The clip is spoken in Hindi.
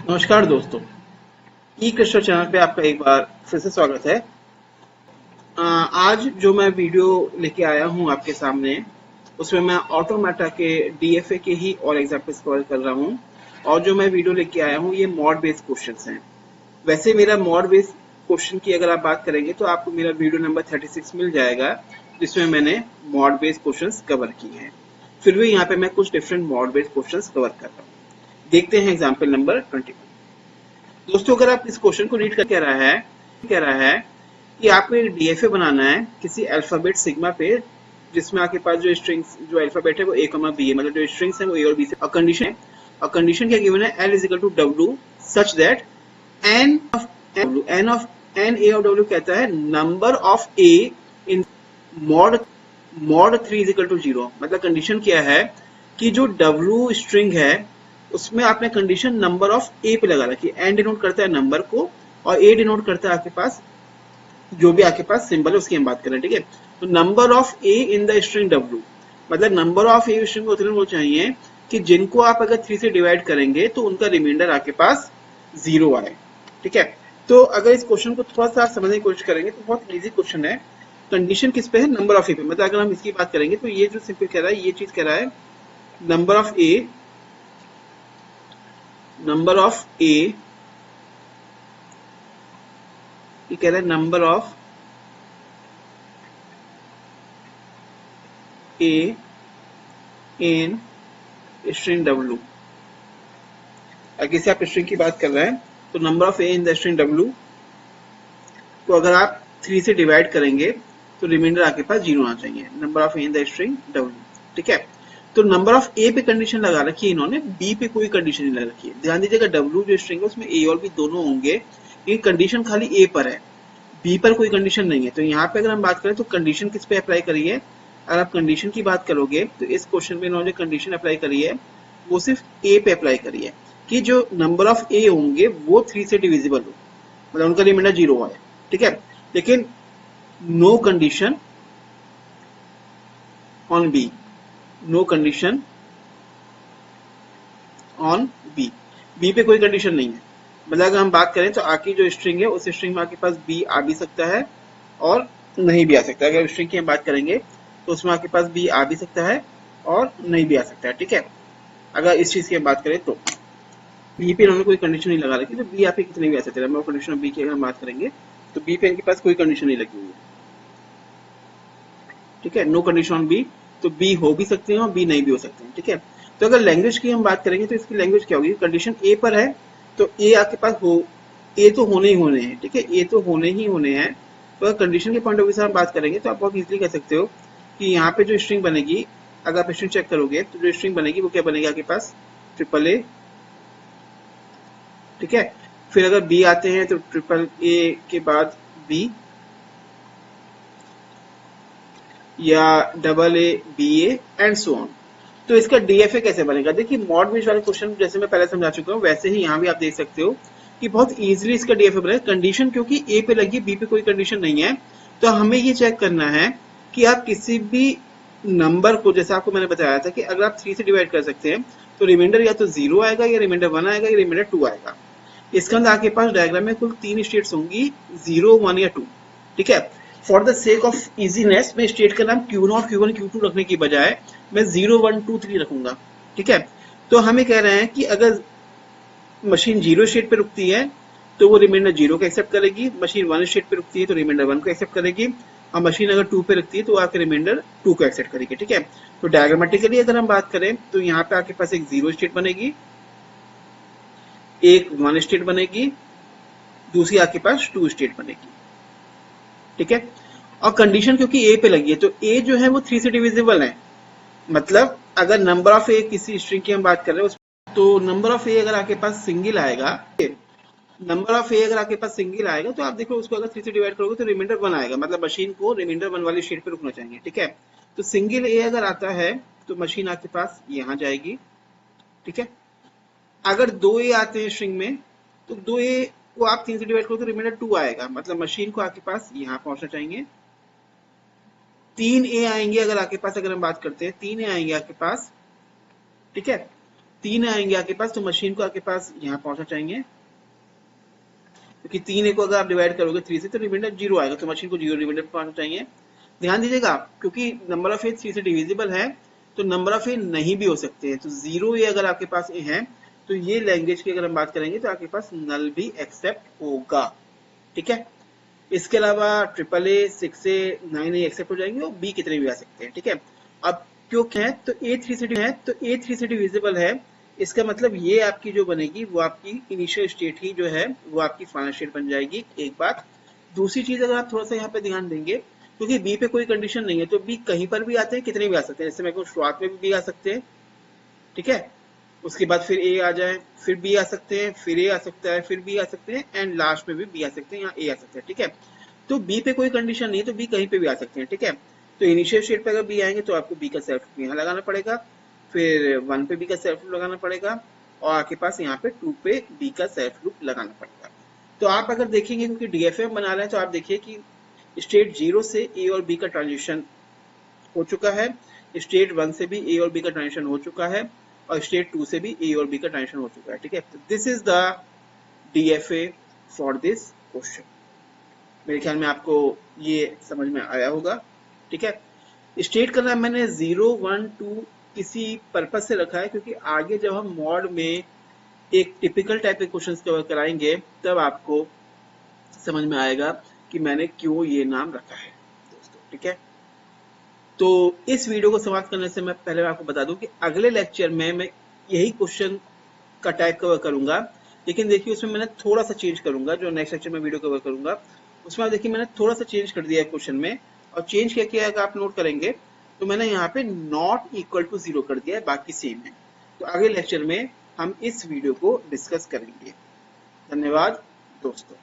नमस्कार दोस्तों, ई कृष्ण चैनल पे आपका एक बार फिर से स्वागत है। आज जो मैं वीडियो लेके आया हूँ आपके सामने, उसमें मैं ऑटोमेटा के डीएफए के ही और एग्जाम्पल्स कवर कर रहा हूँ। और जो मैं वीडियो लेके आया हूँ ये मॉड बेस्ड क्वेश्चंस हैं। वैसे मेरा मॉड बेस्ड क्वेश्चन की अगर आप बात करेंगे तो आपको मेरा वीडियो नंबर 36 मिल जाएगा, जिसमें मैंने मॉड बेस्ड क्वेश्चंस कवर किए हैं। फिर भी यहाँ पे मैं कुछ different mod based questions cover कर रहा हूँ। देखते हैं एग्जाम्पल नंबर 21। दोस्तों, अगर आप इस क्वेश्चन को रीड कर कह रहा है कि आपको एक डीएफए बनाना है किसी अल्फाबेट सिग्मा पे, जिसमें आपके पास जो स्ट्रिंग्स जो अल्फाबेट है वो ए कमा बी है, मतलब जो स्ट्रिंग्स है वो ए और बी से। और कंडीशन है, और कंडीशन क्या गिवन है, एल इज इक्वल टू डब्ल्यू सच दैट एन ए और डब्ल्यू कहता है number of a in mod mod 3 is equal to 0। मतलब कंडीशन क्या है कि जो डब्ल्यू स्ट्रिंग है उसमें आपने कंडीशन नंबर ऑफ ए पे लगा रखी है। एन डिनोट करता है नंबर को और ए डिनोट करता है आपके पास जो भी आपके पास सिंबल है उसकी हम बात करें, ठीक है। तो number of a in the string W, मतलब नंबर ऑफ ए स्ट्रिंग को उतने वो चाहिए कि जिनको आप अगर 3 से डिवाइड करेंगे तो उनका रिमाइंडर आपके पास 0 आए, ठीक है। तो अगर इस क्वेश्चन को थोड़ा सा समझने की कोशिश करेंगे तो बहुत इजी क्वेश्चन है। कंडीशन किस पे है, नंबर ऑफ ए पे। मतलब अगर हम इसकी बात करेंगे तो ये जो सिंपल कह रहा है, ये चीज कह रहा है नंबर ऑफ ए, ये कह रहा है number of a in string W. अगर से आप स्ट्रिंग की बात कर रहे हैं तो number of a in the string W को अगर आप 3 से डिवाइड करेंगे तो रिमाइंडर आपके पास 0 आना चाहिए। Number of a in the string W, ठीक है। तो नंबर ऑफ ए पे कंडीशन लगा रखी है इन्होंने, बी पे कोई कंडीशन नहीं लगा रखी है। ध्यान दीजिएगा, डब्ल्यू जो स्ट्रिंग है उसमें ए और बी दोनों होंगे, ये कंडीशन खाली ए पर है, बी पर कोई कंडीशन नहीं है। तो यहाँ पे अगर हम बात करें तो कंडीशन किस पे अप्लाई करी है, अगर आप कंडीशन की बात करोगे तो इस क्वेश्चन में इन्होंने कंडीशन अप्लाई करी है वो सिर्फ ए पे अप्लाई करी है कि जो नंबर ऑफ ए होंगे वो 3 से डिविजिबल हो, मतलब उनका रिमाइंडर 0 आए, ठीक है। लेकिन no condition on b, no condition on b, b पे कोई कंडीशन नहीं है। मतलब अगर हम बात करें तो आगे जो स्ट्रिंग है उस स्ट्रिंग में आपके पास बी आ भी सकता है और नहीं भी आ सकता है। अगर स्ट्रिंग की हम बात करेंगे तो उसमें आपके पास बी आ भी सकता है और नहीं भी आ सकता है, ठीक है। अगर इस चीज की हम बात करें तो बी पे इन्होंने कोई कंडीशन नहीं लगा रखी, तो बी आपके कितने भी आ सकते हैं। Number of condition of b की अगर हम बात करेंगे तो बी पे इनके पास कोई कंडीशन नहीं लगी हुई है, ठीक है। नो कंडीशन ऑन बी, तो बी हो भी सकते हैं और बी नहीं भी हो सकते हैं, ठीक है। तो अगर लैंग्वेज की हम बात करेंगे तो इसकी लैंग्वेज क्या होगी, कंडीशन ए पर है तो ए आपके पास हो, ए तो होने ही होने हैं, ठीक है, ए तो होने ही होने हैं। तो अगर कंडीशन के पॉइंट ऑफ व्यू से हम बात करेंगे तो आप बहुत इजीली कह सकते हो कि यहाँ पे जो स्ट्रिंग बनेगी, अगर आप स्ट्रिंग चेक करोगे तो जो स्ट्रिंग बनेगी वो क्या बनेगी आपके पास, ट्रिपल ए, ठीक है। फिर अगर बी आते हैं तो ट्रिपल ए के बाद बी या double a b a and so on. तो इसका डीएफए कैसे बनेगा, देखिए मॉड बेस्ड वाले क्वेश्चन जैसे मैं पहले समझा चुका हूँ वैसे ही यहाँ भी आप देख सकते हो कि बहुत इजीली इसका डीएफए बनेगा। कंडीशन क्योंकि ए पे लगी, बी पे कोई कंडीशन नहीं है, तो हमें ये चेक करना है कि आप किसी भी नंबर को, जैसे आपको मैंने बताया था कि अगर आप 3 से डिवाइड कर सकते हैं तो रिमाइंडर या तो 0 आएगा या रिमाइंडर 1 आएगा या रिमाइंडर 2 आएगा। इसके अंदर आपके पास डायग्राम में कुल 3 स्टेट्स होंगी, 0, 1 या 2, ठीक है। For the sake of easiness मैं स्टेट का नाम Q0, Q1, Q2 रखने की बजाय मैं 0, 1, 2, 3 रखूंगा, ठीक है। तो हमें कह रहे हैं कि अगर मशीन 0 स्टेट पे रुकती है तो वो रिमाइंडर 0 को एक्सेप्ट करेगी, मशीन 1 स्टेट पे रुकती है तो रिमाइंडर 1 को एक्सेप्ट करेगी, और मशीन अगर 2 पे रुकती है तो आपके रिमाइंडर 2 को एक्सेप्ट करेगी, ठीक है। तो डायग्रामेटिकली अगर हम बात करें तो यहाँ पे आपके पास एक 0 स्टेट बनेगी, एक 1 स्टेट बनेगी, दूसरी आपके पास 2 स्टेट बनेगी, ठीक है। और कंडीशन क्योंकि ए पे लगी है तो ए जो है वो 3 से डिविजिबल है। मतलब अगर नंबर ऑफ ए किसी स्ट्रिंग की हम बात कर रहे हैं तो नंबर ऑफ ए अगर आपके पास सिंगल आएगा, नंबर ऑफ ए अगर आपके पास सिंगल आएगा तो आप देखो उसको अगर 3 से डिवाइड करोगे तो रिमाइंडर 1 आएगा, मतलब मशीन को रिमाइंडर 1 वाली स्टेट पे रुकना चाहिए, ठीक है। तो सिंगल ए अगर आता है तो मशीन आपके पास यहाँ जाएगी, ठीक है। अगर 2 ए आते हैं स्ट्रिंग में तो 2 ए को आप 3 से डिवाइड करोगे तो रिमाइंडर 2 आएगा, मतलब मशीन को आपके पास यहाँ पहुंचना चाहिए। 3 ए आएंगे अगर आपके पास, अगर हम बात करते हैं 3 ए आएंगे आपके पास, ठीक है। 3 आएंगे आपके पास, तो मशीन को आपके पास यहाँ पहुंचना चाहिए, क्योंकि 3 को अगर आप डिवाइड करोगे 3 से तो रिमाइंडर 0 आएगा, तो मशीन को 0 रिमाइंडर पहुंचना चाहिए। ध्यान दीजिएगा, क्योंकि नंबर ऑफ ए 3 से डिविजिबल है तो नंबर ऑफ ए नहीं भी हो सकते हैं, तो 0 ए अगर आपके पास ए है तो ये लैंग्वेज की अगर हम बात करेंगे तो आपके पास नल भी एक्सेप्ट होगा। ठीक है, इसके अलावा triple A 6 A 9 A accept हो जाएंगे और बी कितने भी आ सकते हैं। ठीक है, अब क्योंकि है तो ए 3 से डिविजिबल है, इसका मतलब ये आपकी जो बनेगी वो आपकी इनिशियल स्टेट ही जो है वो आपकी फाइनल स्टेट बन जाएगी, एक बात। दूसरी चीज अगर आप थोड़ा सा यहाँ पे ध्यान देंगे, क्योंकि बी पे कोई कंडीशन नहीं है तो बी कहीं पर भी आते हैं, कितने भी आ सकते हैं, जैसे मेरे को शुरुआत में भी बी आ सकते हैं, ठीक है, उसके बाद फिर ए आ जाए, फिर बी आ सकते हैं, फिर ए आ सकता है, फिर बी आ सकते हैं, एंड लास्ट में भी बी आ सकते हैं, यहाँ ए आ सकते हैं। ठीक है, तो बी पे कोई कंडीशन नहीं है तो बी कहीं पे भी आ सकते हैं। ठीक है, तो इनिशियल स्टेट पे अगर बी आएंगे तो आपको बी का सेल्फ यहाँ लगाना पड़ेगा, फिर 1 पे बी का सेल्फ लूप लगाना पड़ेगा, और आपके पास यहाँ पे 2 पे बी का सेल्फ लूप लगाना पड़ेगा। तो आप अगर देखेंगे, क्योंकि डीएफएम बना रहे हैं, तो आप देखिए कि स्टेट 0 से ए और बी का ट्रांजिशन हो चुका है, स्टेट 1 से भी ए और बी का ट्रांजिशन हो चुका है, और स्टेट 2 से भी ए और बी का ट्रांजिशन हो चुका है। ठीक है, तो this is the DFA for this question. मेरे ख्याल में आपको ये समझ में आया होगा। ठीक है, स्टेट का नाम मैंने 0, 1, 2 किसी पर्पज से रखा है, क्योंकि आगे जब हम मॉड में एक टिपिकल टाइप के क्वेश्चंस कवर कराएंगे तब आपको समझ में आएगा कि मैंने क्यों ये नाम रखा है दोस्तों। ठीक है, तो इस वीडियो को समाप्त करने से मैं पहले आपको बता दूं कि अगले लेक्चर में मैं यही क्वेश्चन का टाइप कवर करूंगा, लेकिन देखिए उसमें मैंने थोड़ा सा चेंज करूंगा। जो नेक्स्ट लेक्चर में वीडियो कवर करूंगा उसमें आप देखिए मैंने थोड़ा सा चेंज कर दिया है क्वेश्चन में, और चेंज क्या किया अगर आप नोट करेंगे तो मैंने यहाँ पे नॉट इक्वल टू 0 कर दिया है, बाकी सेम है। तो अगले लेक्चर में हम इस वीडियो को डिस्कस करेंगे। धन्यवाद दोस्तों।